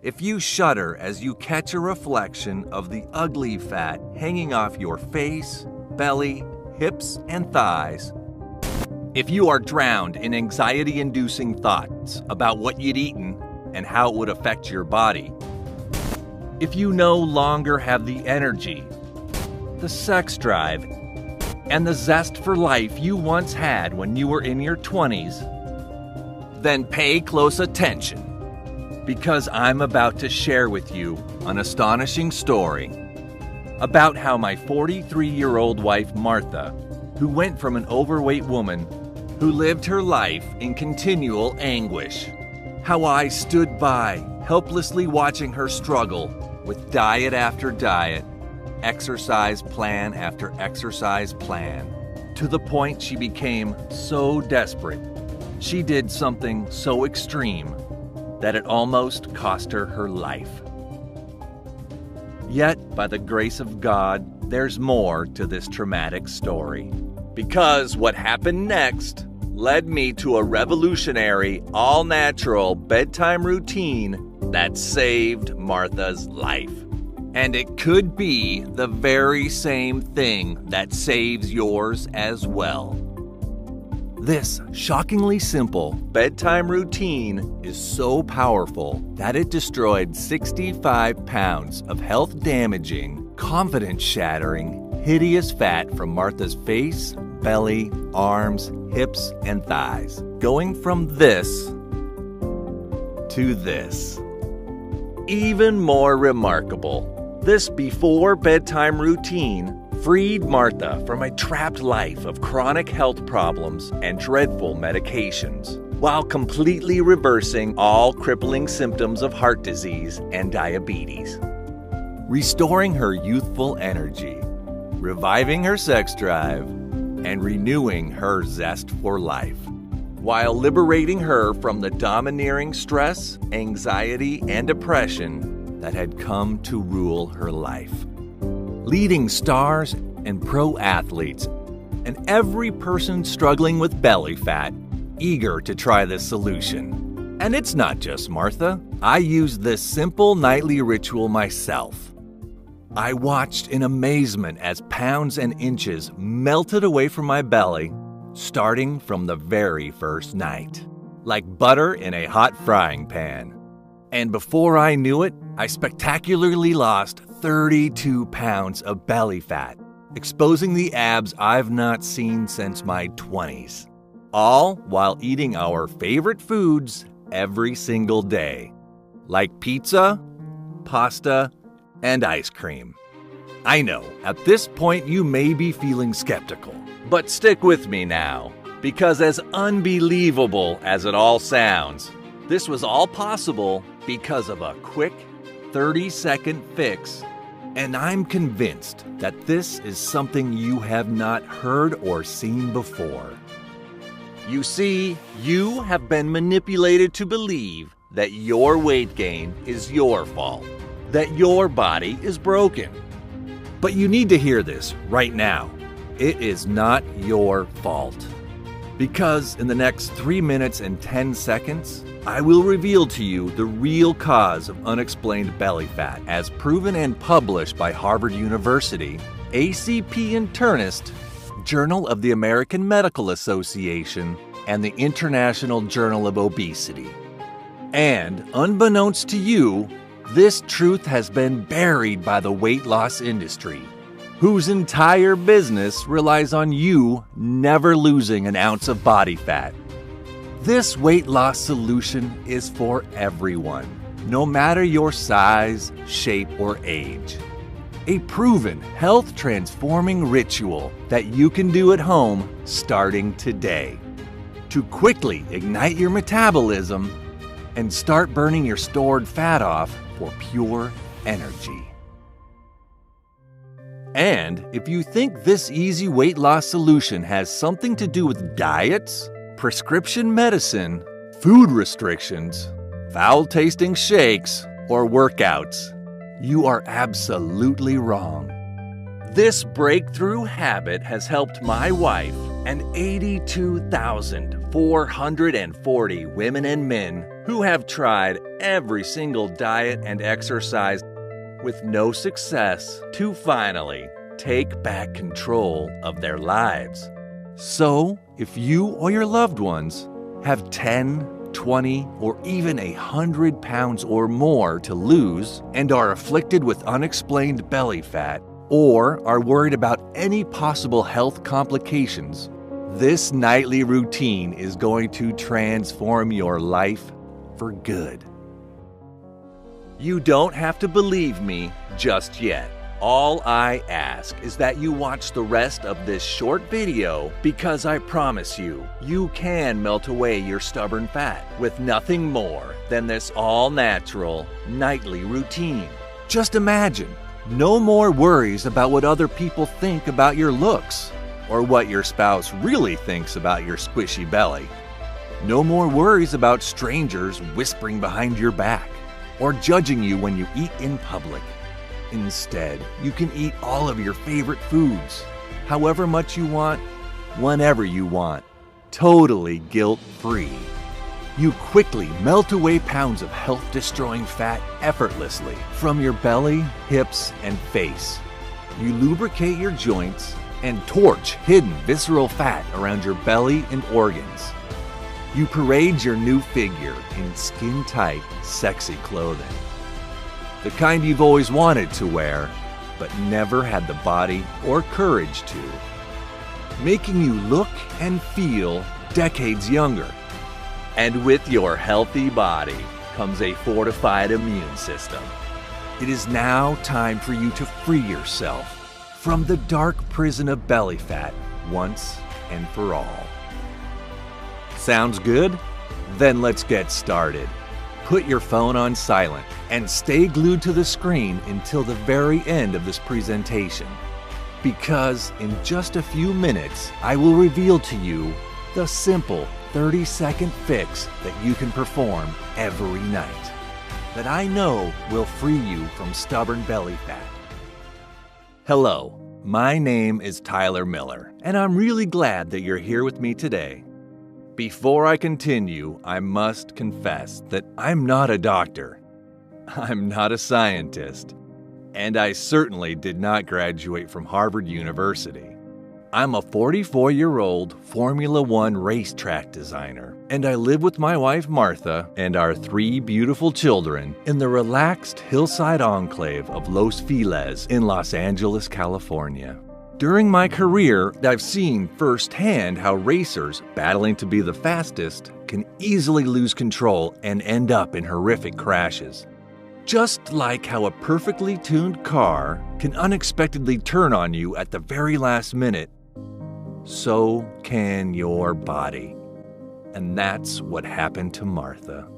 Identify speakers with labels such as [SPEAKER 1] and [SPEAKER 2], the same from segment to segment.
[SPEAKER 1] If you shudder as you catch a reflection of the ugly fat hanging off your face, belly, hips, and thighs. If you are drowned in anxiety-inducing thoughts about what you'd eaten and how it would affect your body. If you no longer have the energy, the sex drive, and the zest for life you once had when you were in your 20s, then pay close attention, because I'm about to share with you an astonishing story about how my 43-year-old wife, Martha, who went from an overweight woman who lived her life in continual anguish, how I stood by, helplessly watching her struggle with diet after diet, exercise plan after exercise plan, to the point she became so desperate, she did something so extreme that it almost cost her her life. Yet, by the grace of God, there's more to this traumatic story. Because what happened next led me to a revolutionary, all-natural bedtime routine that saved Martha's life. And it could be the very same thing that saves yours as well. This shockingly simple bedtime routine is so powerful that it destroyed 65 pounds of health-damaging, confidence-shattering, hideous fat from Martha's face, belly, arms, hips, and thighs, going from this to this. Even more remarkable, this before bedtime routine freed Martha from a trapped life of chronic health problems and dreadful medications, while completely reversing all crippling symptoms of heart disease and diabetes, restoring her youthful energy, reviving her sex drive, and renewing her zest for life, while liberating her from the domineering stress, anxiety, and depression that had come to rule her life. Leading stars and pro athletes, and every person struggling with belly fat, eager to try this solution. And it's not just Martha. I used this simple nightly ritual myself. I watched in amazement as pounds and inches melted away from my belly, starting from the very first night, like butter in a hot frying pan. And before I knew it, I spectacularly lost 32 pounds of belly fat, exposing the abs I've not seen since my 20s. All while eating our favorite foods every single day, like pizza, pasta, and ice cream. I know, at this point you may be feeling skeptical, but stick with me now, because as unbelievable as it all sounds, this was all possible because of a quick 30-second fix, and I'm convinced that this is something you have not heard or seen before. You see, you have been manipulated to believe that your weight gain is your fault, that your body is broken. But you need to hear this right now. It is not your fault. Because in the next 3 minutes and 10 seconds, I will reveal to you the real cause of unexplained belly fat, as proven and published by Harvard University, ACP Internist, Journal of the American Medical Association, and the International Journal of Obesity. And unbeknownst to you, this truth has been buried by the weight loss industry, whose entire business relies on you never losing an ounce of body fat. This weight loss solution is for everyone, no matter your size, shape, or age. A proven health-transforming ritual that you can do at home starting today to quickly ignite your metabolism and start burning your stored fat off for pure energy. And if you think this easy weight loss solution has something to do with diets, prescription medicine, food restrictions, foul-tasting shakes, or workouts, you are absolutely wrong. This breakthrough habit has helped my wife and 82,440 women and men who have tried every single diet and exercise with no success to finally take back control of their lives. So, if you or your loved ones have 10, 20, or even 100 pounds or more to lose and are afflicted with unexplained belly fat, or are worried about any possible health complications, this nightly routine is going to transform your life for good. You don't have to believe me just yet. All I ask is that you watch the rest of this short video, because I promise you, you can melt away your stubborn fat with nothing more than this all-natural nightly routine. Just imagine, no more worries about what other people think about your looks, or what your spouse really thinks about your squishy belly. No more worries about strangers whispering behind your back, or judging you when you eat in public. Instead, you can eat all of your favorite foods, however much you want, whenever you want, totally guilt-free. You quickly melt away pounds of health-destroying fat effortlessly from your belly, hips, and face. You lubricate your joints and torch hidden visceral fat around your belly and organs. You parade your new figure in skin-tight, sexy clothing. The kind you've always wanted to wear, but never had the body or courage to. Making you look and feel decades younger. And with your healthy body comes a fortified immune system. It is now time for you to free yourself from the dark prison of belly fat once and for all. Sounds good? Then let's get started. Put your phone on silent and stay glued to the screen until the very end of this presentation. Because in just a few minutes, I will reveal to you the simple 30-second fix that you can perform every night, that I know will free you from stubborn belly fat. Hello, my name is Tyler Miller, and I'm really glad that you're here with me today. Before I continue, I must confess that I'm not a doctor. I'm not a scientist. And I certainly did not graduate from Harvard University. I'm a 44-year-old Formula One racetrack designer, and I live with my wife Martha and our 3 beautiful children in the relaxed hillside enclave of Los Feliz in Los Angeles, California. During my career, I've seen firsthand how racers battling to be the fastest can easily lose control and end up in horrific crashes. Just like how a perfectly tuned car can unexpectedly turn on you at the very last minute, so can your body. And that's what happened to Martha.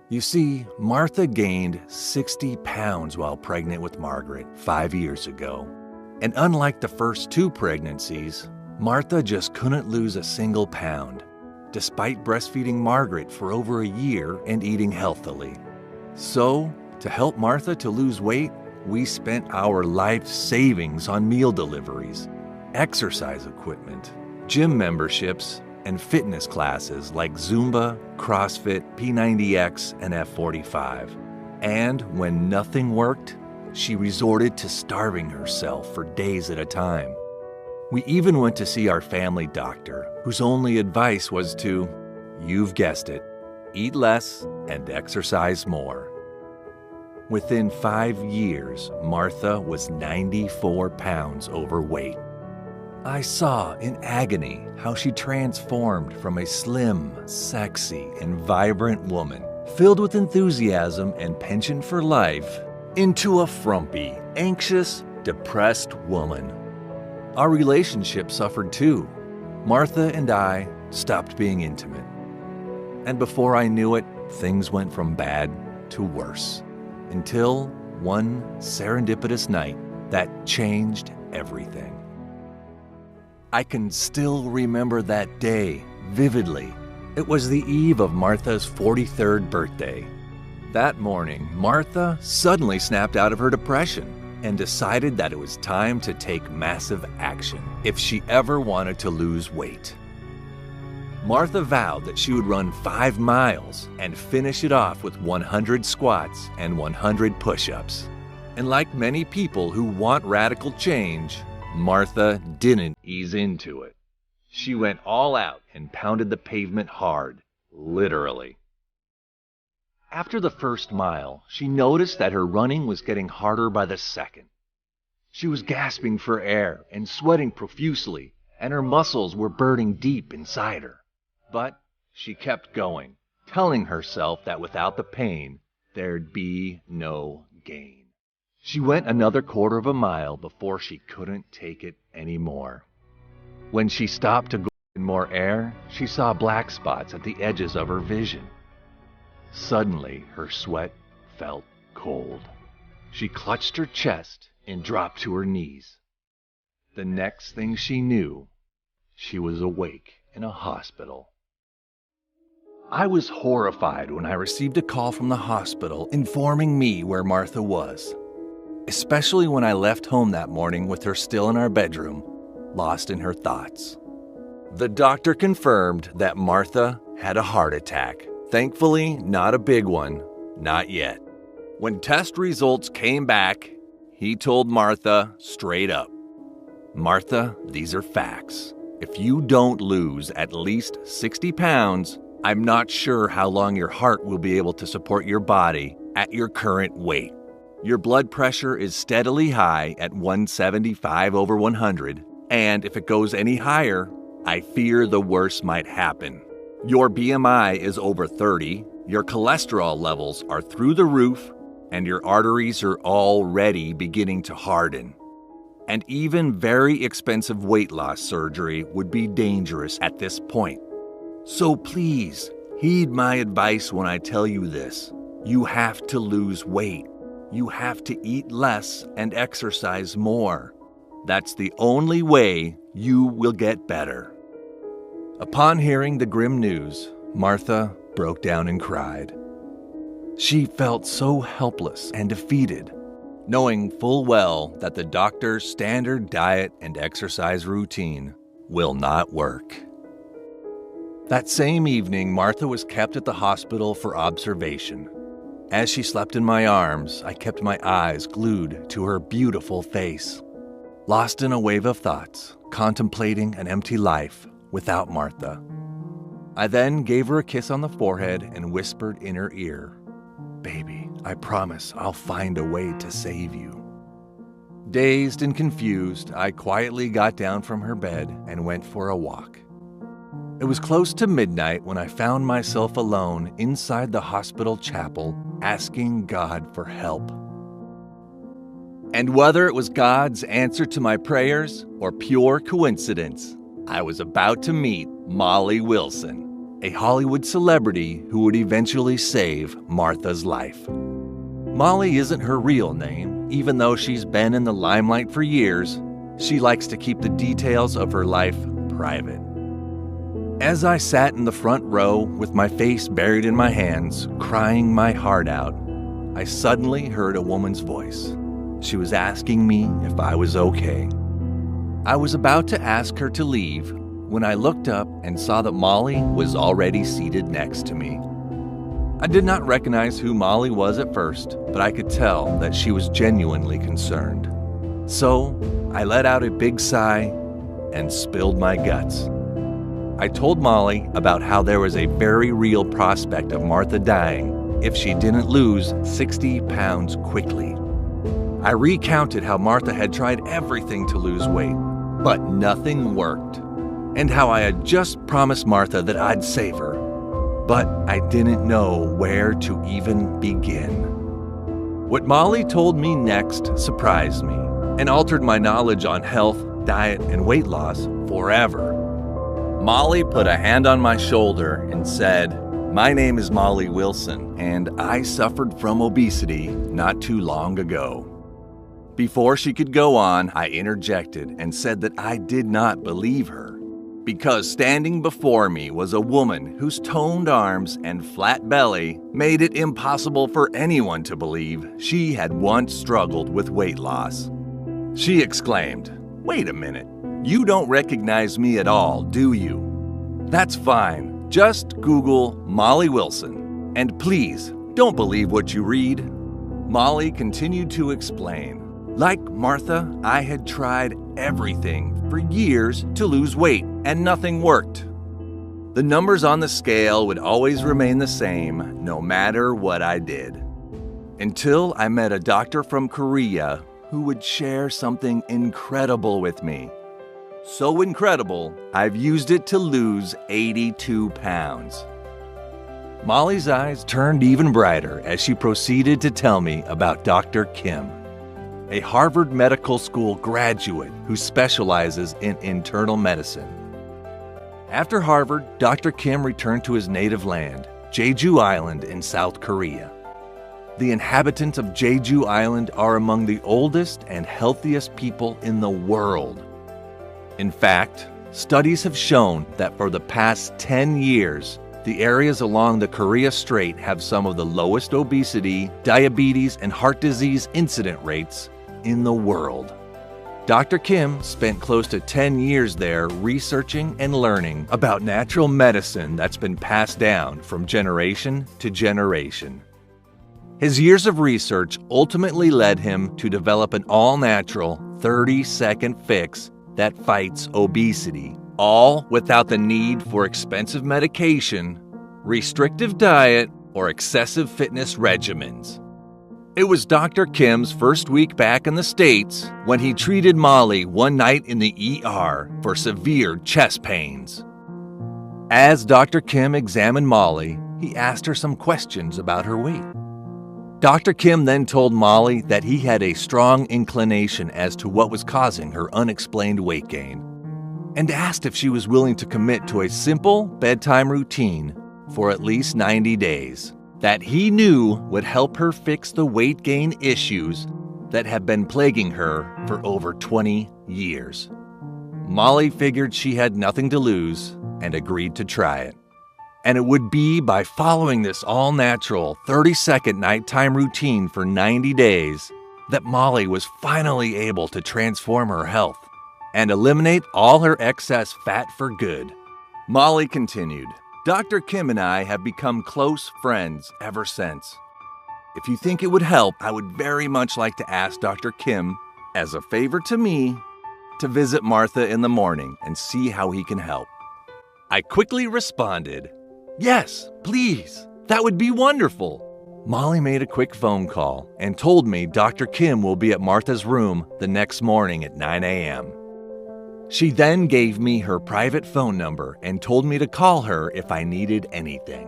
[SPEAKER 1] You see, Martha gained 60 pounds while pregnant with Margaret 5 years ago. And unlike the first 2 pregnancies, Martha just couldn't lose a single pound, despite breastfeeding Margaret for over a year and eating healthily. So, to help Martha to lose weight, we spent our life savings on meal deliveries, exercise equipment, gym memberships, and fitness classes like Zumba, CrossFit, P90X, and F45. And when nothing worked, she resorted to starving herself for days at a time. We even went to see our family doctor, whose only advice was to, you've guessed it, eat less and exercise more. Within 5 years, Martha was 94 pounds overweight. I saw in agony how she transformed from a slim, sexy, and vibrant woman, filled with enthusiasm and penchant for life, into a frumpy, anxious, depressed woman. Our relationship suffered too. Martha and I stopped being intimate. And before I knew it, things went from bad to worse. Until one serendipitous night that changed everything. I can still remember that day vividly. It was the eve of Martha's 43rd birthday. That morning, Martha suddenly snapped out of her depression and decided that it was time to take massive action if she ever wanted to lose weight. Martha vowed that she would run 5 miles and finish it off with 100 squats and 100 push-ups. And like many people who want radical change, Martha didn't ease into it. She went all out and pounded the pavement hard, literally. After the first mile, she noticed that her running was getting harder by the second. She was gasping for air and sweating profusely, and her muscles were burning deep inside her. But she kept going, telling herself that without the pain, there'd be no gain. She went another quarter of a mile before she couldn't take it anymore. When she stopped to go in more air, she saw black spots at the edges of her vision. Suddenly, her sweat felt cold. She clutched her chest and dropped to her knees. The next thing she knew, she was awake in a hospital. I was horrified when I received a call from the hospital informing me where Martha was, especially when I left home that morning with her still in our bedroom, lost in her thoughts. The doctor confirmed that Martha had a heart attack. Thankfully, not a big one, not yet. When test results came back, he told Martha straight up, "Martha, these are facts. If you don't lose at least 60 pounds, I'm not sure how long your heart will be able to support your body at your current weight. Your blood pressure is steadily high at 175/100, and if it goes any higher, I fear the worst might happen. Your BMI is over 30, your cholesterol levels are through the roof, and your arteries are already beginning to harden. And even very expensive weight loss surgery would be dangerous at this point. So please, heed my advice when I tell you this. You have to lose weight. You have to eat less and exercise more. That's the only way you will get better." Upon hearing the grim news, Martha broke down and cried. She felt so helpless and defeated, knowing full well that the doctor's standard diet and exercise routine will not work. That same evening, Martha was kept at the hospital for observation. As she slept in my arms, I kept my eyes glued to her beautiful face, lost in a wave of thoughts, contemplating an empty life without Martha. I then gave her a kiss on the forehead and whispered in her ear, "Baby, I promise I'll find a way to save you." Dazed and confused, I quietly got down from her bed and went for a walk. It was close to midnight when I found myself alone inside the hospital chapel, asking God for help. And whether it was God's answer to my prayers or pure coincidence, I was about to meet Molly Wilson, a Hollywood celebrity who would eventually save Martha's life. Molly isn't her real name, even though she's been in the limelight for years. She likes to keep the details of her life private. As I sat in the front row with my face buried in my hands, crying my heart out, I suddenly heard a woman's voice. She was asking me if I was okay. I was about to ask her to leave when I looked up and saw that Molly was already seated next to me. I did not recognize who Molly was at first, but I could tell that she was genuinely concerned. So I let out a big sigh and spilled my guts. I told Molly about how there was a very real prospect of Martha dying if she didn't lose 60 pounds quickly. I recounted how Martha had tried everything to lose weight, but nothing worked, and how I had just promised Martha that I'd save her, but I didn't know where to even begin. What Molly told me next surprised me and altered my knowledge on health, diet, and weight loss forever. Molly put a hand on my shoulder and said, "My name is Molly Wilson, and I suffered from obesity not too long ago." Before she could go on, I interjected and said that I did not believe her, because standing before me was a woman whose toned arms and flat belly made it impossible for anyone to believe she had once struggled with weight loss. She exclaimed, "Wait a minute. You don't recognize me at all, do you?" That's fine. Just Google Molly Wilson. And please, don't believe what you read. Molly continued to explain. Like Martha, I had tried everything for years to lose weight, and nothing worked. The numbers on the scale would always remain the same, no matter what I did. Until I met a doctor from Korea who would share something incredible with me. So incredible, I've used it to lose 82 pounds. Molly's eyes turned even brighter as she proceeded to tell me about Dr. Kim, a Harvard Medical School graduate who specializes in internal medicine. After Harvard, Dr. Kim returned to his native land, Jeju Island in South Korea. The inhabitants of Jeju Island are among the oldest and healthiest people in the world. In fact, studies have shown that for the past 10 years, the areas along the Korea Strait have some of the lowest obesity, diabetes, and heart disease incident rates in the world. Dr. Kim spent close to 10 years there researching and learning about natural medicine that's been passed down from generation to generation. His years of research ultimately led him to develop an all-natural 30-second fix that fights obesity, all without the need for expensive medication, restrictive diet, or excessive fitness regimens. It was Dr. Kim's first week back in the States when he treated Molly one night in the ER for severe chest pains. As Dr. Kim examined Molly, he asked her some questions about her weight. Dr. Kim then told Molly that he had a strong inclination as to what was causing her unexplained weight gain, and asked if she was willing to commit to a simple bedtime routine for at least 90 days that he knew would help her fix the weight gain issues that have been plaguing her for over 20 years. Molly figured she had nothing to lose and agreed to try it. And it would be by following this all-natural 30-second nighttime routine for 90 days that Molly was finally able to transform her health and eliminate all her excess fat for good. Molly continued, Dr. Kim and I have become close friends ever since. If you think it would help, I would very much like to ask Dr. Kim, as a favor to me, to visit Martha in the morning and see how he can help. I quickly responded, Yes, please. That would be wonderful. Molly made a quick phone call and told me Dr. Kim will be at Martha's room the next morning at 9 a.m. She then gave me her private phone number and told me to call her if I needed anything,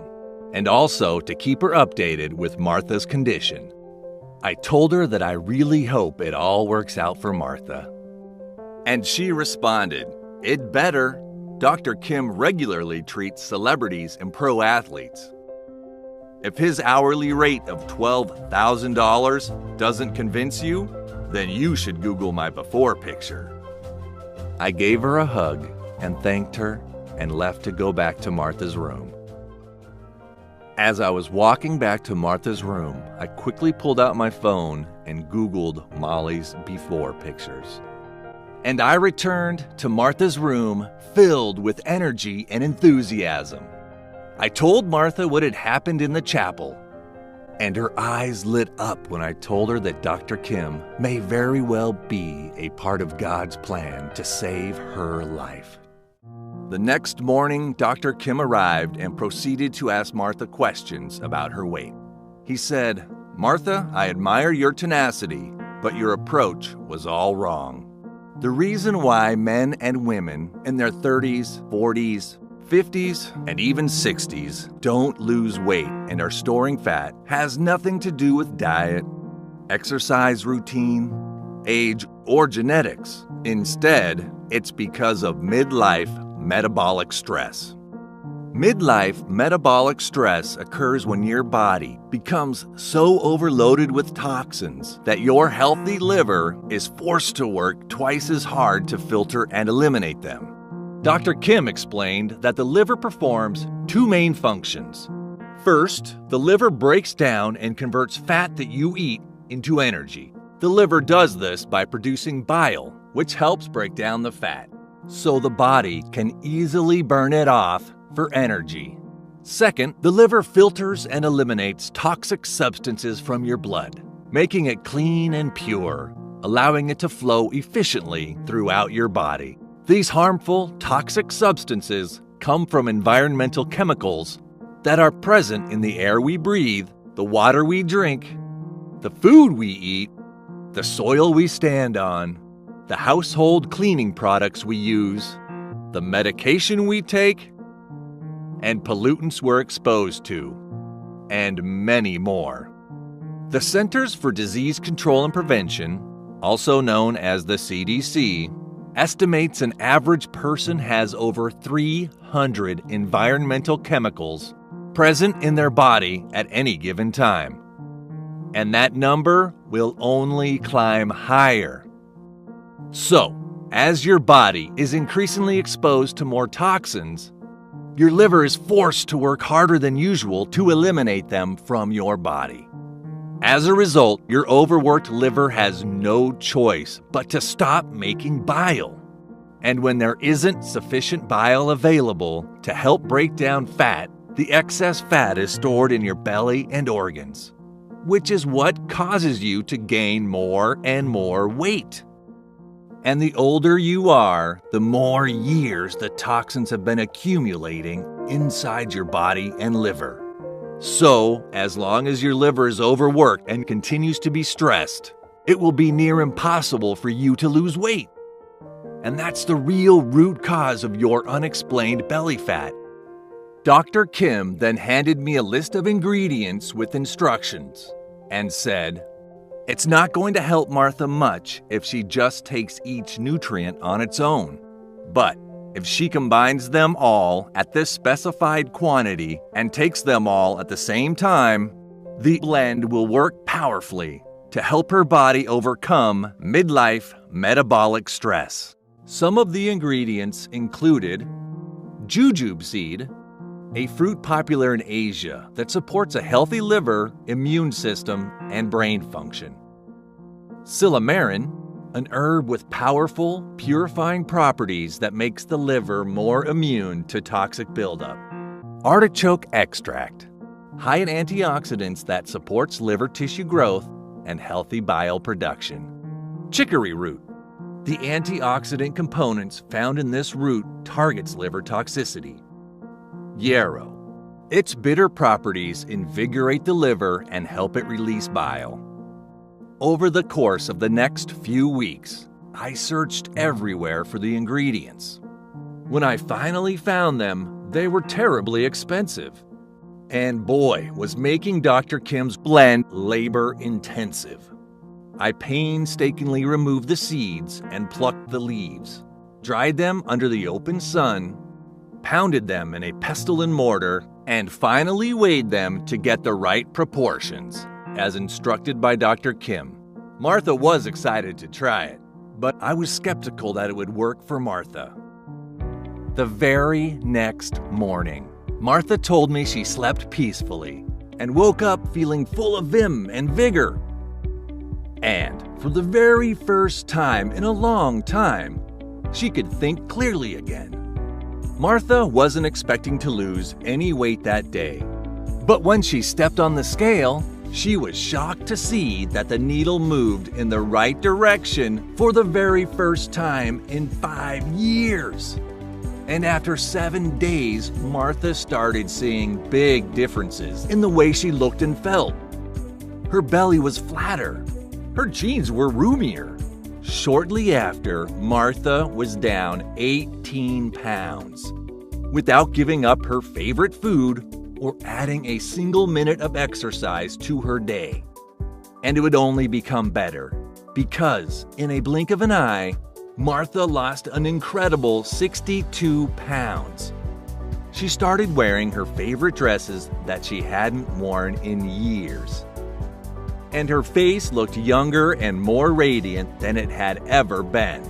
[SPEAKER 1] and also to keep her updated with Martha's condition. I told her that I really hope it all works out for Martha. And she responded, It better. Dr. Kim regularly treats celebrities and pro athletes. If his hourly rate of $12,000 doesn't convince you, then you should Google my before picture. I gave her a hug and thanked her and left to go back to Martha's room. As I was walking back to Martha's room, I quickly pulled out my phone and Googled Molly's before pictures. And I returned to Martha's room filled with energy and enthusiasm. I told Martha what had happened in the chapel, and her eyes lit up when I told her that Dr. Kim may very well be a part of God's plan to save her life. The next morning, Dr. Kim arrived and proceeded to ask Martha questions about her weight. He said, Martha, I admire your tenacity, but your approach was all wrong. The reason why men and women in their 30s, 40s, 50s, and even 60s don't lose weight and are storing fat has nothing to do with diet, exercise routine, age, or genetics. Instead, it's because of midlife metabolic stress. Midlife metabolic stress occurs when your body becomes so overloaded with toxins that your healthy liver is forced to work twice as hard to filter and eliminate them. Dr. Kim explained that the liver performs two main functions. First, the liver breaks down and converts fat that you eat into energy. The liver does this by producing bile, which helps break down the fat. so the body can easily burn it off for energy. Second, the liver filters and eliminates toxic substances from your blood, making it clean and pure, allowing it to flow efficiently throughout your body. These harmful, toxic substances come from environmental chemicals that are present in the air we breathe, the water we drink, the food we eat, the soil we stand on, the household cleaning products we use, the medication we take, and pollutants we're exposed to, and many more. The Centers for Disease Control and Prevention, also known as the CDC, estimates an average person has over 300 environmental chemicals present in their body at any given time. And that number will only climb higher. So, as your body is increasingly exposed to more toxins, your liver is forced to work harder than usual to eliminate them from your body. As a result, your overworked liver has no choice but to stop making bile. And when there isn't sufficient bile available to help break down fat, the excess fat is stored in your belly and organs, which is what causes you to gain more and more weight. And the older you are, the more years the toxins have been accumulating inside your body and liver. So, as long as your liver is overworked and continues to be stressed, it will be near impossible for you to lose weight. And that's the real root cause of your unexplained belly fat. Dr. Kim then handed me a list of ingredients with instructions and said, "It's not going to help Martha much if she just takes each nutrient on its own. But if she combines them all at this specified quantity and takes them all at the same time, the blend will work powerfully to help her body overcome midlife metabolic stress." Some of the ingredients included jujube seed, a fruit popular in Asia that supports a healthy liver, immune system, and brain function. Silymarin, an herb with powerful, purifying properties that makes the liver more immune to toxic buildup. Artichoke extract, high in antioxidants that supports liver tissue growth and healthy bile production. Chicory root, the antioxidant components found in this root targets liver toxicity. Yarrow, its bitter properties invigorate the liver and help it release bile. Over the course of the next few weeks, I searched everywhere for the ingredients. When I finally found them, they were terribly expensive. And boy, was making Dr. Kim's blend labor-intensive. I painstakingly removed the seeds and plucked the leaves, dried them under the open sun, pounded them in a pestle and mortar, and finally weighed them to get the right proportions, as instructed by Dr. Kim. Martha was excited to try it, but I was skeptical that it would work for Martha. The very next morning, Martha told me she slept peacefully and woke up feeling full of vim and vigor. And for the very first time in a long time, she could think clearly again. Martha wasn't expecting to lose any weight that day, but when she stepped on the scale, she was shocked to see that the needle moved in the right direction for the very first time in 5 years. And after 7 days, Martha started seeing big differences in the way she looked and felt. Her belly was flatter. Her jeans were roomier. Shortly after, Martha was down 18 pounds without giving up her favorite food or adding a single minute of exercise to her day. And it would only become better because, in a blink of an eye, Martha lost an incredible 62 pounds. She started wearing her favorite dresses that she hadn't worn in years. And her face looked younger and more radiant than it had ever been.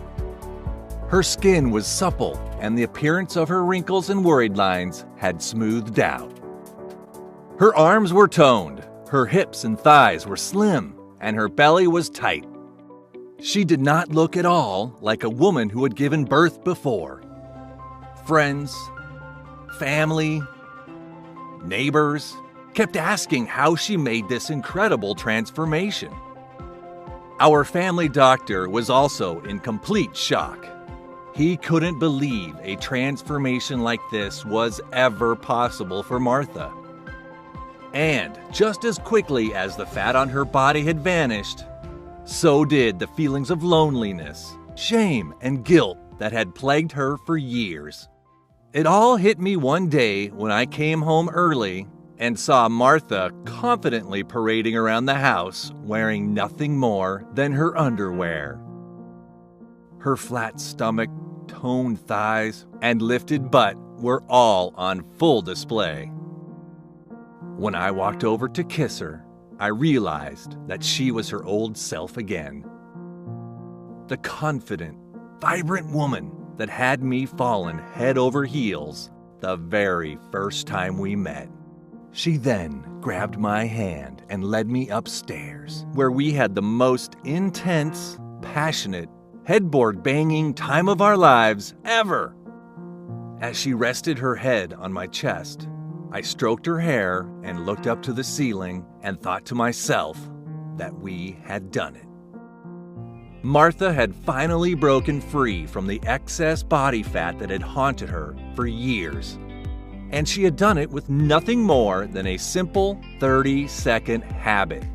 [SPEAKER 1] Her skin was supple, and the appearance of her wrinkles and worried lines had smoothed out. Her arms were toned, her hips and thighs were slim, and her belly was tight. She did not look at all like a woman who had given birth before. Friends, family, neighbors kept asking how she made this incredible transformation. Our family doctor was also in complete shock. He couldn't believe a transformation like this was ever possible for Martha. And just as quickly as the fat on her body had vanished, so did the feelings of loneliness, shame, and guilt that had plagued her for years. It all hit me one day when I came home early and saw Martha confidently parading around the house wearing nothing more than her underwear. Her flat stomach, toned thighs, and lifted butt were all on full display. When I walked over to kiss her, I realized that she was her old self again. The confident, vibrant woman that had me fallen head over heels the very first time we met. She then grabbed my hand and led me upstairs, where we had the most intense, passionate, headboard-banging time of our lives ever. As she rested her head on my chest, I stroked her hair and looked up to the ceiling and thought to myself that we had done it. Martha had finally broken free from the excess body fat that had haunted her for years. And she had done it with nothing more than a simple 30-second habit.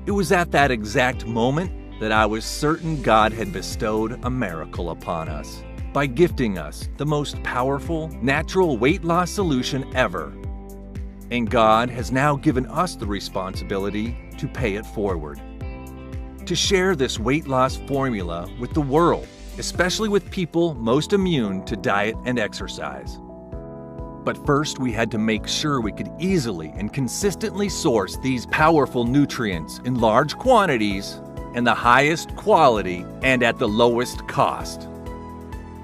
[SPEAKER 1] It was at that exact moment that I was certain God had bestowed a miracle upon us by gifting us the most powerful, natural weight loss solution ever. And God has now given us the responsibility to pay it forward, to share this weight loss formula with the world, especially with people most immune to diet and exercise. But first, we had to make sure we could easily and consistently source these powerful nutrients in large quantities, in the highest quality, and at the lowest cost.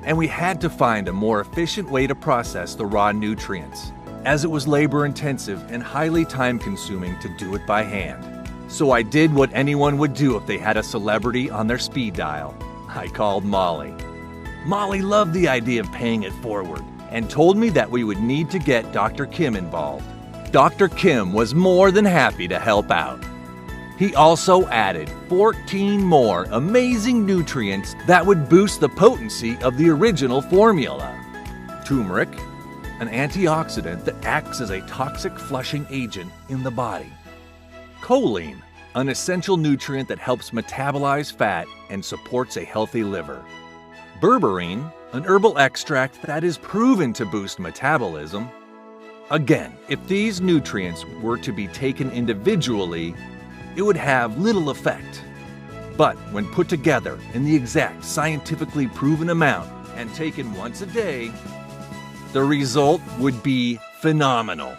[SPEAKER 1] And we had to find a more efficient way to process the raw nutrients, as it was labor-intensive and highly time-consuming to do it by hand. So I did what anyone would do if they had a celebrity on their speed dial. I called Molly. Molly loved the idea of paying it forward, and told me that we would need to get Dr. Kim involved. Dr. Kim was more than happy to help out. He also added 14 more amazing nutrients that would boost the potency of the original formula. Turmeric, an antioxidant that acts as a toxic flushing agent in the body. Choline, an essential nutrient that helps metabolize fat and supports a healthy liver. Berberine, an herbal extract that is proven to boost metabolism. Again, if these nutrients were to be taken individually, it would have little effect. But when put together in the exact scientifically proven amount and taken once a day, the result would be phenomenal.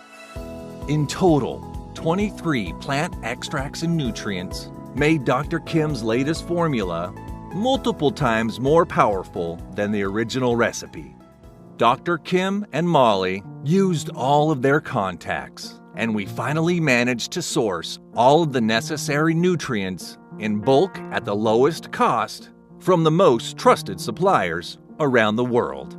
[SPEAKER 1] In total, 23 plant extracts and nutrients made Dr. Kim's latest formula multiple times more powerful than the original recipe. Dr. Kim and Molly used all of their contacts, and we finally managed to source all of the necessary nutrients in bulk at the lowest cost from the most trusted suppliers around the world.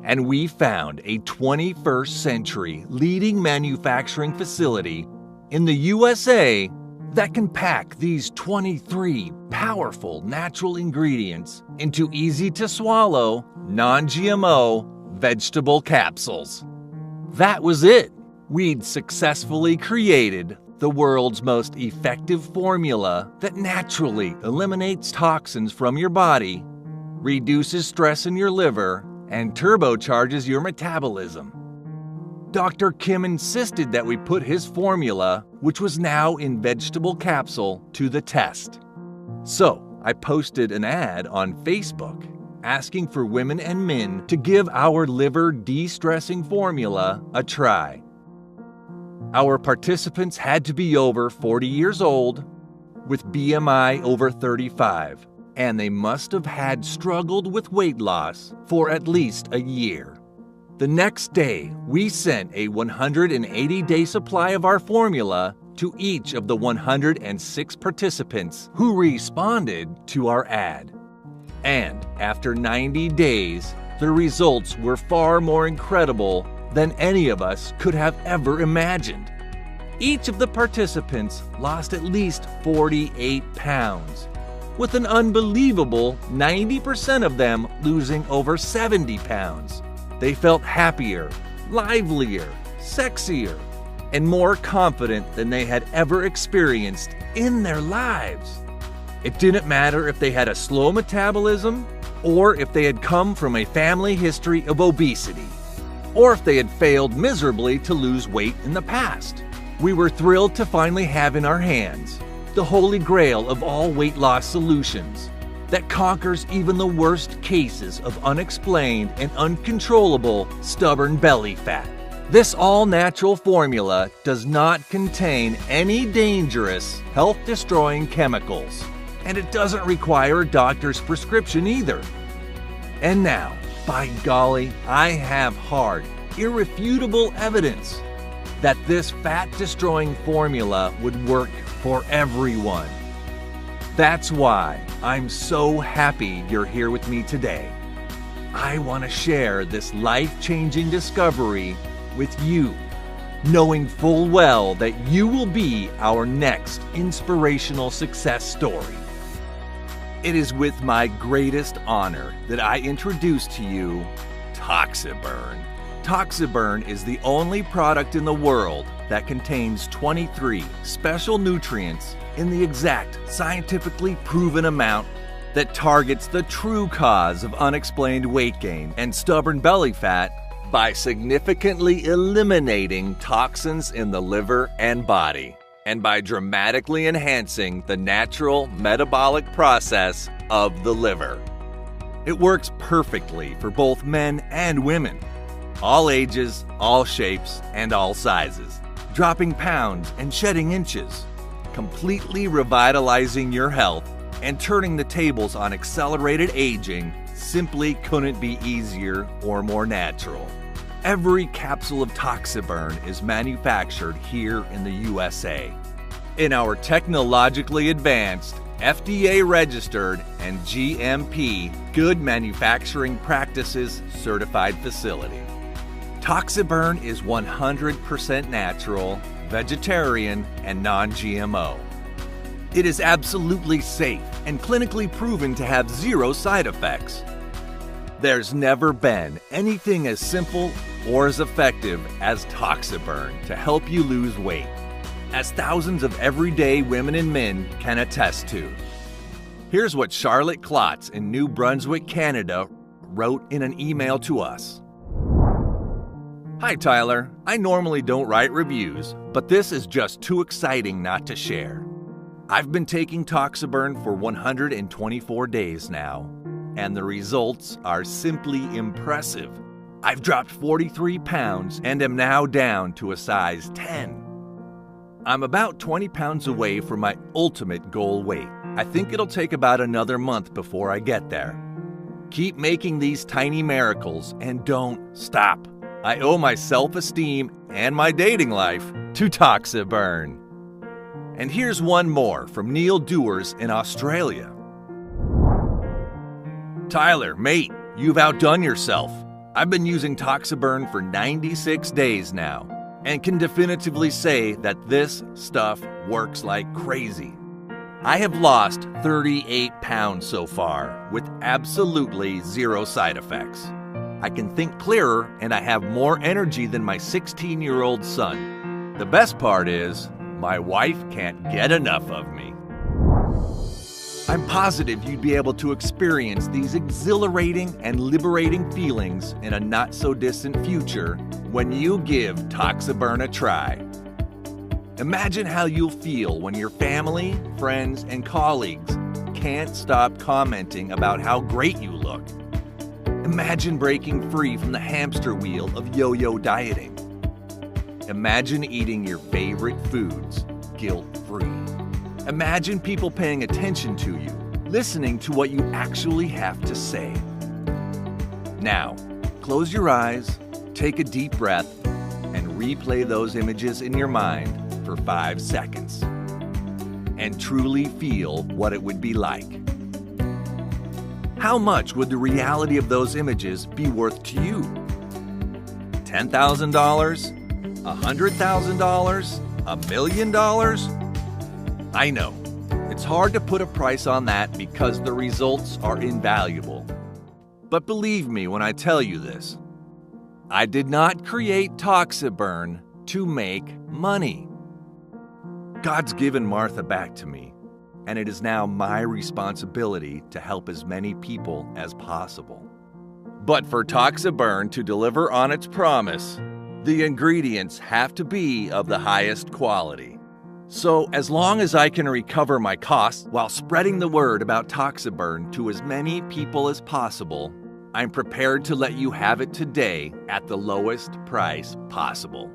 [SPEAKER 1] And we found a 21st century leading manufacturing facility in the USA that can pack these 23 powerful natural ingredients into easy-to-swallow, non-GMO vegetable capsules. That was it. We'd successfully created the world's most effective formula that naturally eliminates toxins from your body, reduces stress in your liver, and turbocharges your metabolism. Dr. Kim insisted that we put his formula, which was now in vegetable capsule, to the test. So I posted an ad on Facebook asking for women and men to give our liver de-stressing formula a try. Our participants had to be over 40 years old, with BMI over 35, and they must have had struggled with weight loss for at least a year. The next day, we sent a 180-day supply of our formula to each of the 106 participants who responded to our ad. And after 90 days, the results were far more incredible than any of us could have ever imagined. Each of the participants lost at least 48 pounds, with an unbelievable 90% of them losing over 70 pounds. They felt happier, livelier, sexier, and more confident than they had ever experienced in their lives. It didn't matter if they had a slow metabolism, or if they had come from a family history of obesity, or if they had failed miserably to lose weight in the past. We were thrilled to finally have in our hands the holy grail of all weight loss solutions that conquers even the worst cases of unexplained and uncontrollable stubborn belly fat. This all-natural formula does not contain any dangerous, health-destroying chemicals, and it doesn't require a doctor's prescription either. And now, by golly, I have hard, irrefutable evidence that this fat-destroying formula would work for everyone. That's why I'm so happy you're here with me today. I want to share this life-changing discovery with you, knowing full well that you will be our next inspirational success story. It is with my greatest honor that I introduce to you Toxiburn. Toxiburn is the only product in the world that contains 23 special nutrients in the exact scientifically proven amount that targets the true cause of unexplained weight gain and stubborn belly fat by significantly eliminating toxins in the liver and body, and by dramatically enhancing the natural metabolic process of the liver. It works perfectly for both men and women, all ages, all shapes, and all sizes, dropping pounds and shedding inches, completely revitalizing your health and turning the tables on accelerated aging simply couldn't be easier or more natural. Every capsule of Toxiburn is manufactured here in the USA in our technologically advanced, FDA-registered, and GMP Good Manufacturing Practices certified facility. Toxiburn is 100% natural, vegetarian, and non-GMO. It is absolutely safe and clinically proven to have zero side effects. There's never been anything as simple or as effective as Toxiburn to help you lose weight, as thousands of everyday women and men can attest to. Here's what Charlotte Klotz in New Brunswick, Canada wrote in an email to us. Hi Tyler, I normally don't write reviews, but this is just too exciting not to share. I've been taking Toxiburn for 124 days now, and the results are simply impressive. I've dropped 43 pounds and am now down to a size 10. I'm about 20 pounds away from my ultimate goal weight. I think it'll take about another month before I get there. Keep making these tiny miracles and don't stop. I owe my self-esteem and my dating life to Toxiburn. And here's one more from Neil Dewars in Australia. Tyler, mate, you've outdone yourself. I've been using Toxiburn for 96 days now and can definitively say that this stuff works like crazy. I have lost 38 pounds so far with absolutely zero side effects. I can think clearer and I have more energy than my 16-year-old son. The best part is, my wife can't get enough of me. I'm positive you'd be able to experience these exhilarating and liberating feelings in a not-so-distant future when you give Toxiburn a try. Imagine how you'll feel when your family, friends, and colleagues can't stop commenting about how great you look. Imagine breaking free from the hamster wheel of yo-yo dieting. Imagine eating your favorite foods guilt-free. Imagine people paying attention to you, listening to what you actually have to say. Now, close your eyes, take a deep breath, and replay those images in your mind for 5 seconds and truly feel what it would be like. How much would the reality of those images be worth to you? $10,000? $100,000? $1 million? I know, it's hard to put a price on that because the results are invaluable. But believe me when I tell you this, I did not create Toxiburn to make money. God's given Martha back to me, and it is now my responsibility to help as many people as possible. But for Toxiburn to deliver on its promise, the ingredients have to be of the highest quality. So as long as I can recover my costs while spreading the word about Toxiburn to as many people as possible, I'm prepared to let you have it today at the lowest price possible.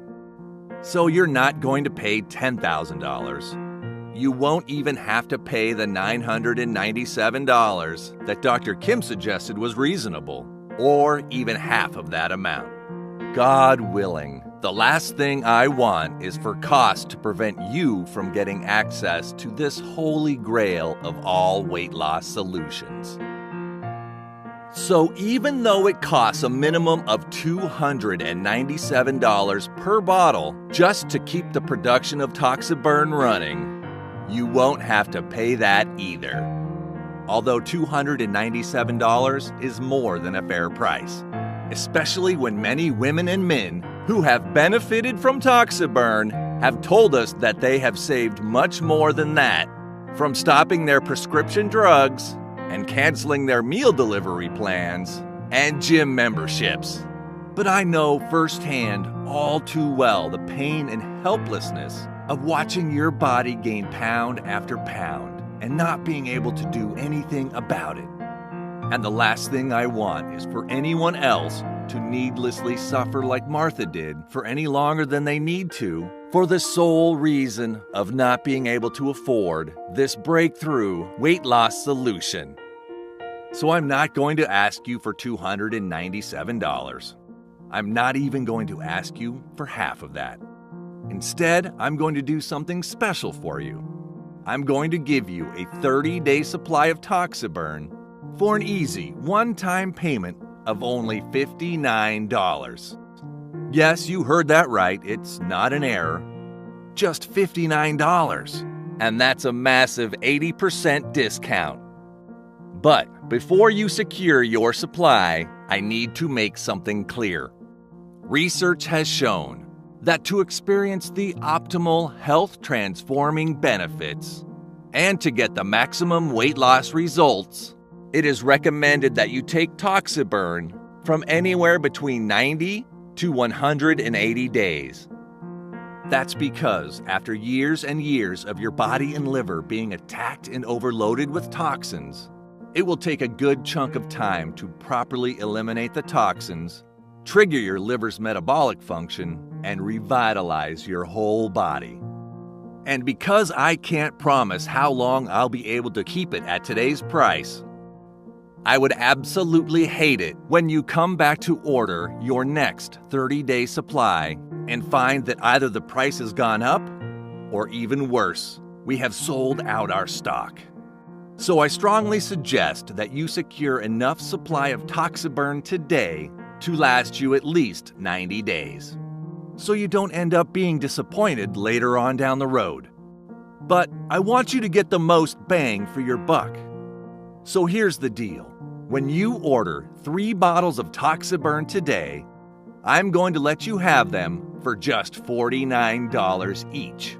[SPEAKER 1] So you're not going to pay $10,000. You won't even have to pay the $997 that Dr. Kim suggested was reasonable, or even half of that amount. God willing, the last thing I want is for cost to prevent you from getting access to this holy grail of all weight loss solutions. So even though it costs a minimum of $297 per bottle just to keep the production of Toxiburn running, you won't have to pay that either. Although $297 is more than a fair price, especially when many women and men who have benefited from Toxiburn have told us that they have saved much more than that, from stopping their prescription drugs and canceling their meal delivery plans and gym memberships. But I know firsthand all too well the pain and helplessness of watching your body gain pound after pound and not being able to do anything about it. And the last thing I want is for anyone else to needlessly suffer like Martha did for any longer than they need to, for the sole reason of not being able to afford this breakthrough weight loss solution. So I'm not going to ask you for $297. I'm not even going to ask you for half of that. Instead, I'm going to do something special for you. I'm going to give you a 30-day supply of Toxiburn for an easy one-time payment of only $59. Yes, you heard that right. It's not an error. Just $59. And that's a massive 80% discount. But before you secure your supply, I need to make something clear. Research has shown that to experience the optimal health-transforming benefits and to get the maximum weight loss results, it is recommended that you take Toxiburn from anywhere between 90 to 180 days. That's because after years and years of your body and liver being attacked and overloaded with toxins, it will take a good chunk of time to properly eliminate the toxins, trigger your liver's metabolic function, and revitalize your whole body. And because I can't promise how long I'll be able to keep it at today's price, I would absolutely hate it when you come back to order your next 30-day supply and find that either the price has gone up or even worse, we have sold out our stock. So I strongly suggest that you secure enough supply of Toxiburn today to last you at least 90 days, so you don't end up being disappointed later on down the road. But I want you to get the most bang for your buck. So here's the deal. When you order 3 bottles of Toxiburn today, I'm going to let you have them for just $49 each.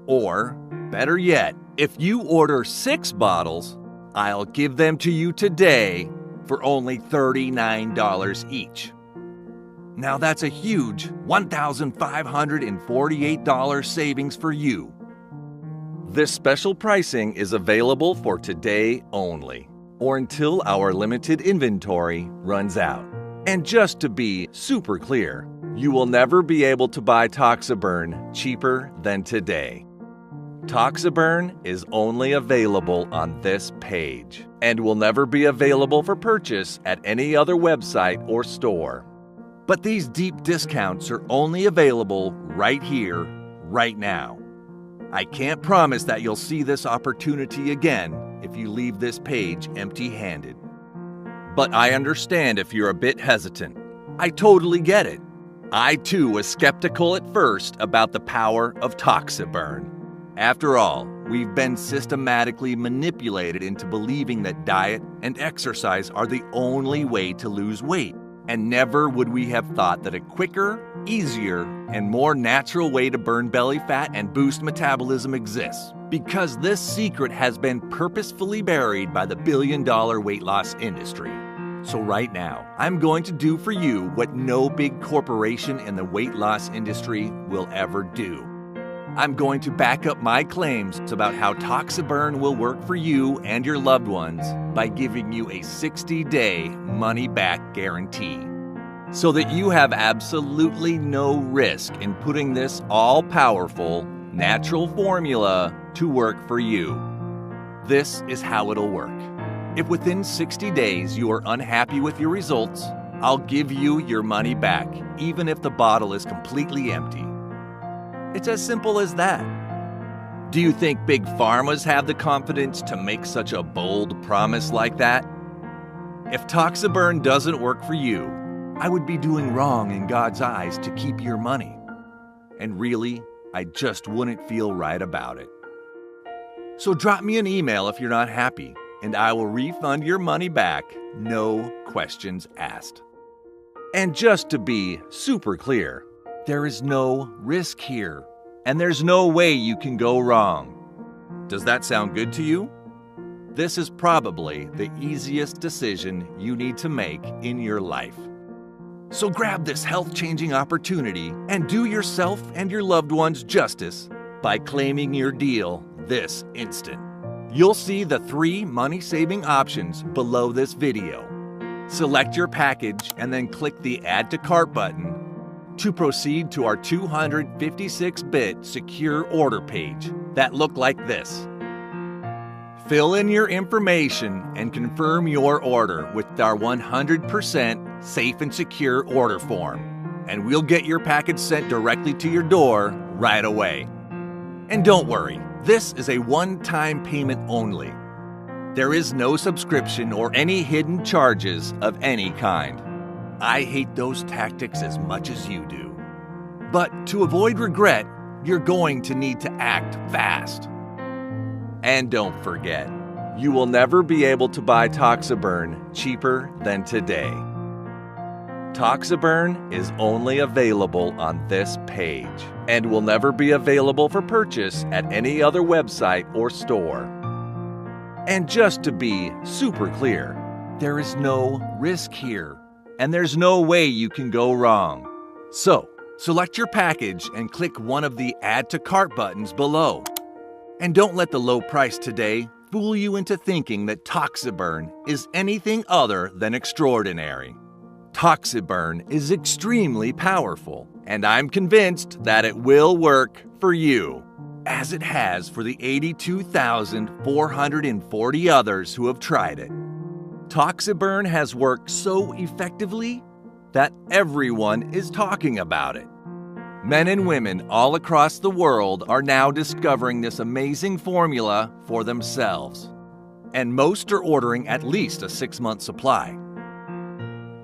[SPEAKER 1] Or, better yet, if you order 6 bottles, I'll give them to you today for only $39 each. Now that's a huge $1,548 savings for you. This special pricing is available for today only, or until our limited inventory runs out. And just to be super clear, you will never be able to buy Toxiburn cheaper than today. Toxiburn is only available on this page and will never be available for purchase at any other website or store. But these deep discounts are only available right here, right now. I can't promise that you'll see this opportunity again if you leave this page empty-handed. But I understand if you're a bit hesitant. I totally get it. I too was skeptical at first about the power of Toxiburn. After all, we've been systematically manipulated into believing that diet and exercise are the only way to lose weight. And never would we have thought that a quicker, easier, and more natural way to burn belly fat and boost metabolism exists. Because this secret has been purposefully buried by the billion-dollar weight loss industry. So right now, I'm going to do for you what no big corporation in the weight loss industry will ever do. I'm going to back up my claims about how Toxiburn will work for you and your loved ones by giving you a 60-day money-back guarantee, so that you have absolutely no risk in putting this all-powerful, natural formula to work for you. This is how it'll work. If within 60 days you are unhappy with your results, I'll give you your money back, even if the bottle is completely empty. It's as simple as that. Do you think big pharmas have the confidence to make such a bold promise like that? If Toxiburn doesn't work for you, I would be doing wrong in God's eyes to keep your money. And really, I just wouldn't feel right about it. So drop me an email if you're not happy, and I will refund your money back, no questions asked. And just to be super clear, there is no risk here, and there's no way you can go wrong. Does that sound good to you? This is probably the easiest decision you need to make in your life. So grab this health-changing opportunity and do yourself and your loved ones justice by claiming your deal this instant. You'll see the 3 money-saving options below this video. Select your package and then click the Add to Cart button to proceed to our 256-bit secure order page that look like this. Fill in your information and confirm your order with our 100% safe and secure order form, and we'll get your package sent directly to your door right away. And don't worry, this is a one-time payment only. There is no subscription or any hidden charges of any kind. I hate those tactics as much as you do. But to avoid regret, you're going to need to act fast. And don't forget, you will never be able to buy Toxiburn cheaper than today. Toxiburn is only available on this page and will never be available for purchase at any other website or store. And just to be super clear, there is no risk here, and there's no way you can go wrong. So, select your package and click one of the Add to Cart buttons below. And don't let the low price today fool you into thinking that Toxiburn is anything other than extraordinary. Toxiburn is extremely powerful, and I'm convinced that it will work for you, as it has for the 82,440 others who have tried it. Toxiburn has worked so effectively that everyone is talking about it. Men and women all across the world are now discovering this amazing formula for themselves, and most are ordering at least a 6-month supply.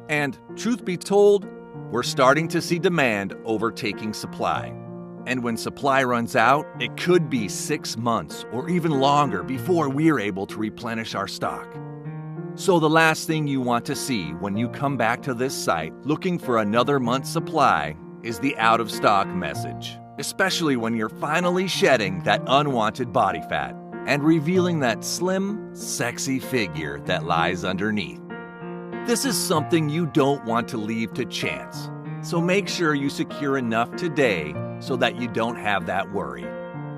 [SPEAKER 1] And truth be told, we're starting to see demand overtaking supply. And when supply runs out, it could be 6 months or even longer before we're able to replenish our stock. So the last thing you want to see when you come back to this site looking for another month's supply is the out-of-stock message, especially when you're finally shedding that unwanted body fat and revealing that slim, sexy figure that lies underneath. This is something you don't want to leave to chance, so make sure you secure enough today so that you don't have that worry.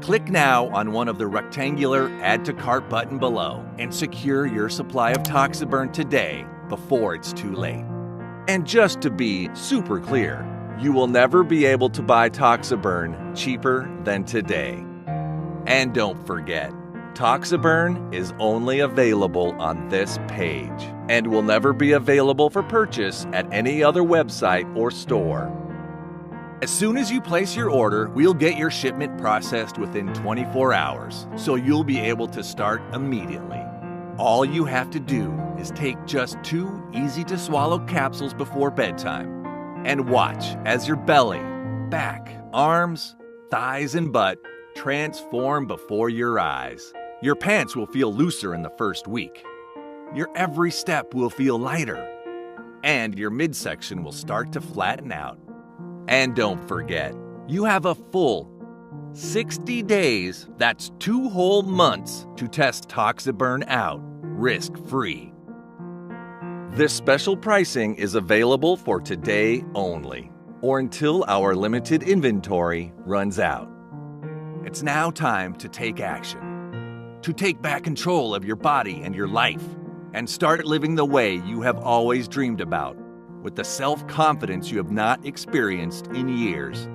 [SPEAKER 1] Click now on one of the rectangular Add to Cart button below and secure your supply of Toxiburn today before it's too late. And just to be super clear, you will never be able to buy Toxiburn cheaper than today. And don't forget, Toxiburn is only available on this page and will never be available for purchase at any other website or store. As soon as you place your order, we'll get your shipment processed within 24 hours, so you'll be able to start immediately. All you have to do is take just 2 easy-to-swallow capsules before bedtime and watch as your belly, back, arms, thighs, and butt transform before your eyes. Your pants will feel looser in the first week. Your every step will feel lighter, and your midsection will start to flatten out. And don't forget, you have a full 60 days, that's 2 whole months, to test Toxiburn out, risk-free. This special pricing is available for today only, or until our limited inventory runs out. It's now time to take action, to take back control of your body and your life, and start living the way you have always dreamed about, with the self-confidence you have not experienced in years.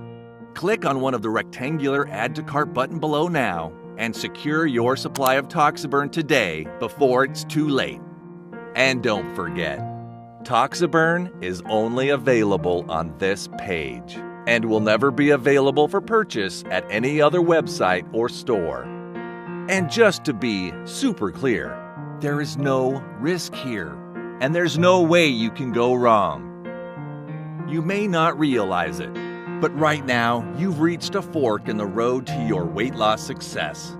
[SPEAKER 1] Click on one of the rectangular Add to Cart button below now and secure your supply of Toxiburn today before it's too late. And don't forget, Toxiburn is only available on this page and will never be available for purchase at any other website or store. And just to be super clear, there is no risk here, and there's no way you can go wrong. You may not realize it, but right now you've reached a fork in the road to your weight loss success.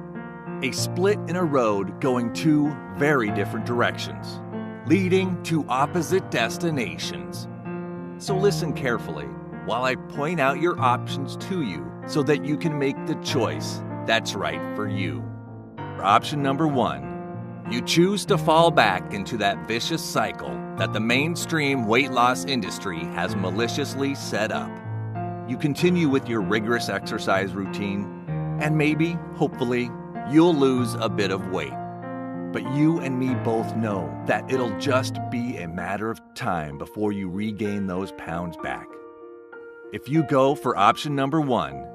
[SPEAKER 1] A split in a road going 2 very different directions, leading to opposite destinations. So listen carefully while I point out your options to you so that you can make the choice that's right for you. Option number 1. You choose to fall back into that vicious cycle that the mainstream weight loss industry has maliciously set up. You continue with your rigorous exercise routine, and maybe, hopefully, you'll lose a bit of weight. But you and me both know that it'll just be a matter of time before you regain those pounds back. If you go for option number 1,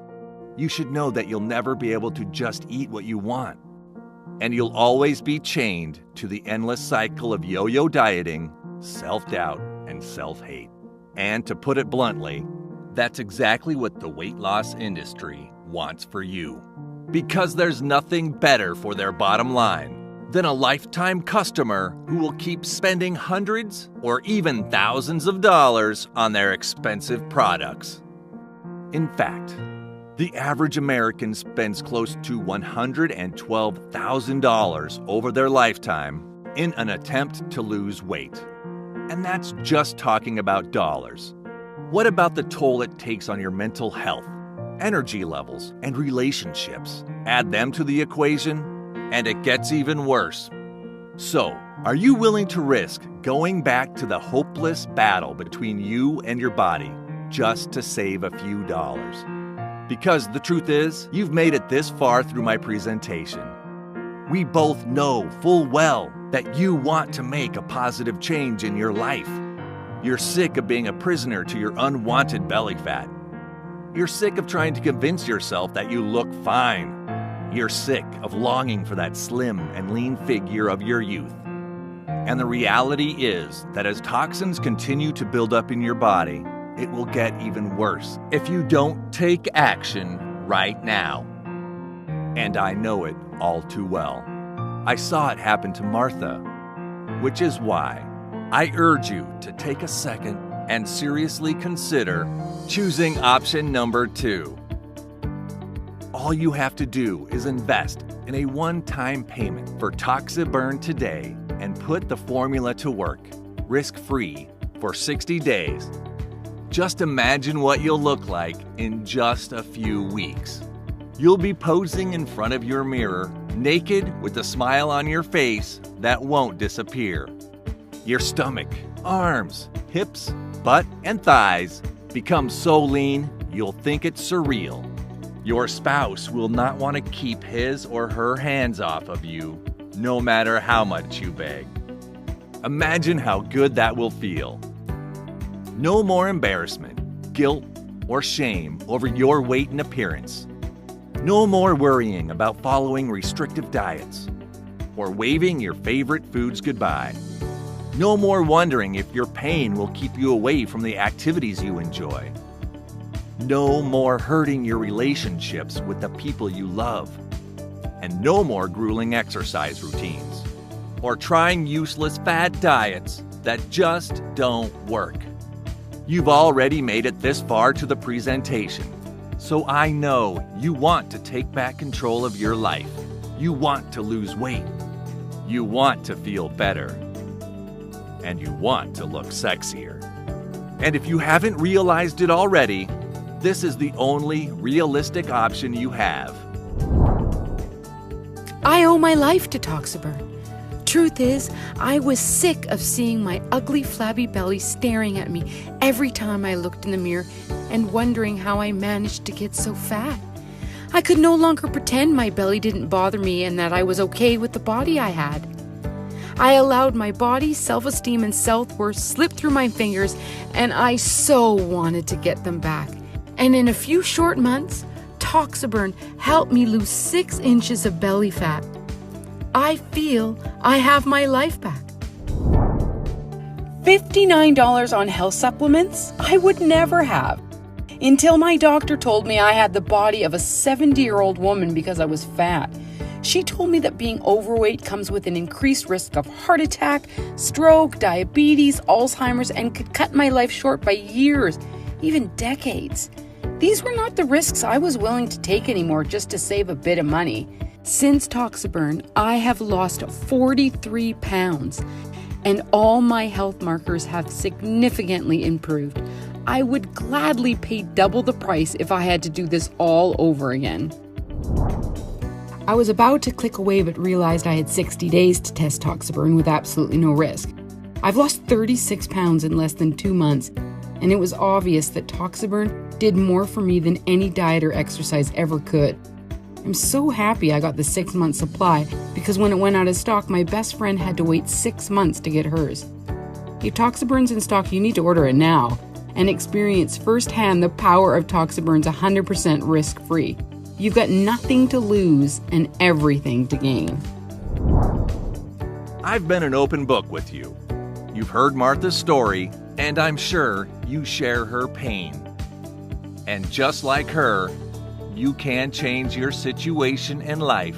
[SPEAKER 1] you should know that you'll never be able to just eat what you want. And you'll always be chained to the endless cycle of yo-yo dieting, self-doubt, and self-hate. And to put it bluntly, that's exactly what the weight loss industry wants for you. Because there's nothing better for their bottom line than a lifetime customer who will keep spending hundreds or even thousands of dollars on their expensive products. In fact, the average American spends close to $112,000 over their lifetime in an attempt to lose weight. And that's just talking about dollars. What about the toll it takes on your mental health, energy levels, and relationships? Add them to the equation, and it gets even worse. So, are you willing to risk going back to the hopeless battle between you and your body just to save a few dollars? Because the truth is, you've made it this far through my presentation. We both know full well that you want to make a positive change in your life. You're sick of being a prisoner to your unwanted belly fat. You're sick of trying to convince yourself that you look fine. You're sick of longing for that slim and lean figure of your youth. And the reality is that as toxins continue to build up in your body, it will get even worse if you don't take action right now. And I know it all too well. I saw it happen to Martha, which is why I urge you to take a second and seriously consider choosing option number 2. All you have to do is invest in a one-time payment for Toxiburn today and put the formula to work, risk-free, for 60 days. Just imagine what you'll look like in just a few weeks. You'll be posing in front of your mirror, naked with a smile on your face that won't disappear. Your stomach, arms, hips, butt, and thighs become so lean you'll think it's surreal. Your spouse will not want to keep his or her hands off of you, no matter how much you beg. Imagine how good that will feel. No more embarrassment, guilt, or shame over your weight and appearance. No more worrying about following restrictive diets or waving your favorite foods goodbye. No more wondering if your pain will keep you away from the activities you enjoy. No more hurting your relationships with the people you love. And no more grueling exercise routines. Or trying useless fad diets that just don't work. You've already made it this far to the presentation. So I know you want to take back control of your life. You want to lose weight. You want to feel better. And you want to look sexier. And if you haven't realized it already, this is the only realistic option you have.
[SPEAKER 2] I owe my life to Toxaburn. Truth is, I was sick of seeing my ugly, flabby belly staring at me every time I looked in the mirror and wondering how I managed to get so fat. I could no longer pretend my belly didn't bother me and that I was okay with the body I had. I allowed my body, self-esteem, and self-worth slip through my fingers, and I so wanted to get them back. And in a few short months, Toxaburn helped me lose 6 inches of belly fat. I feel I have my life back. $59 on health supplements? I would never have. Until my doctor told me I had the body of a 70-year-old woman because I was fat. She told me that being overweight comes with an increased risk of heart attack, stroke, diabetes, Alzheimer's, and could cut my life short by years, even decades. These were not the risks I was willing to take anymore just to save a bit of money. Since Toxaburn, I have lost 43 pounds, and all my health markers have significantly improved. I would gladly pay double the price if I had to do this all over again. I was about to click away but realized I had 60 days to test Toxaburn with absolutely no risk. I've lost 36 pounds in less than 2 months, and it was obvious that Toxaburn did more for me than any diet or exercise ever could. I'm so happy I got the 6-month supply because when it went out of stock, my best friend had to wait 6 months to get hers. If Toxaburn's in stock, you need to order it now and experience firsthand the power of Toxaburn's 100% risk-free. You've got nothing to lose and everything to gain.
[SPEAKER 1] I've been an open book with you. You've heard Martha's story, and I'm sure you share her pain. And just like her, you can change your situation and life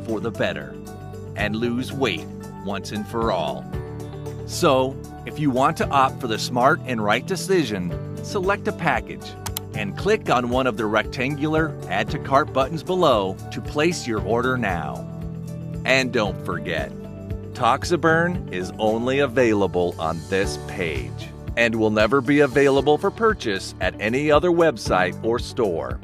[SPEAKER 1] for the better and lose weight once and for all. So, if you want to opt for the smart and right decision, select a package and click on one of the rectangular Add to Cart buttons below to place your order now. And don't forget, Toxaburn is only available on this page and will never be available for purchase at any other website or store.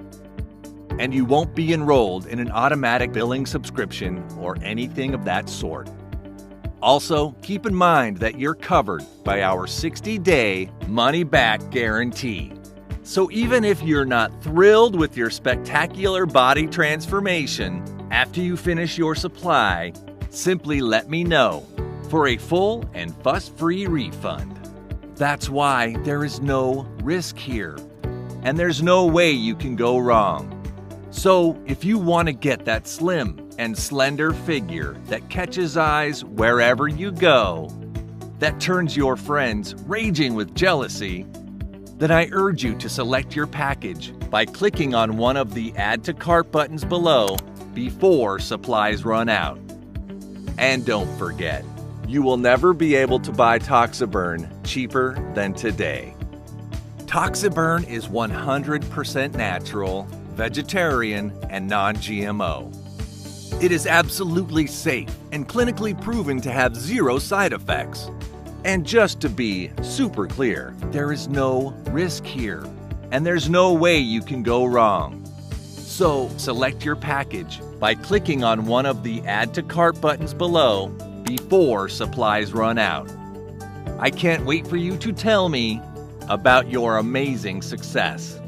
[SPEAKER 1] And you won't be enrolled in an automatic billing subscription or anything of that sort. Also, keep in mind that you're covered by our 60-day money-back guarantee. So even if you're not thrilled with your spectacular body transformation after you finish your supply, simply let me know for a full and fuss-free refund. That's why there is no risk here, and there's no way you can go wrong. So if you want to get that slim and slender figure that catches eyes wherever you go, that turns your friends raging with jealousy, then I urge you to select your package by clicking on one of the Add to Cart buttons below before supplies run out. And don't forget, you will never be able to buy Toxaburn cheaper than today. Toxaburn is 100% natural, vegetarian, and non-GMO. It is absolutely safe and clinically proven to have 0 side effects. And just to be super clear, there is no risk here, and there's no way you can go wrong. So select your package by clicking on one of the Add to Cart buttons below before supplies run out. I can't wait for you to tell me about your amazing success.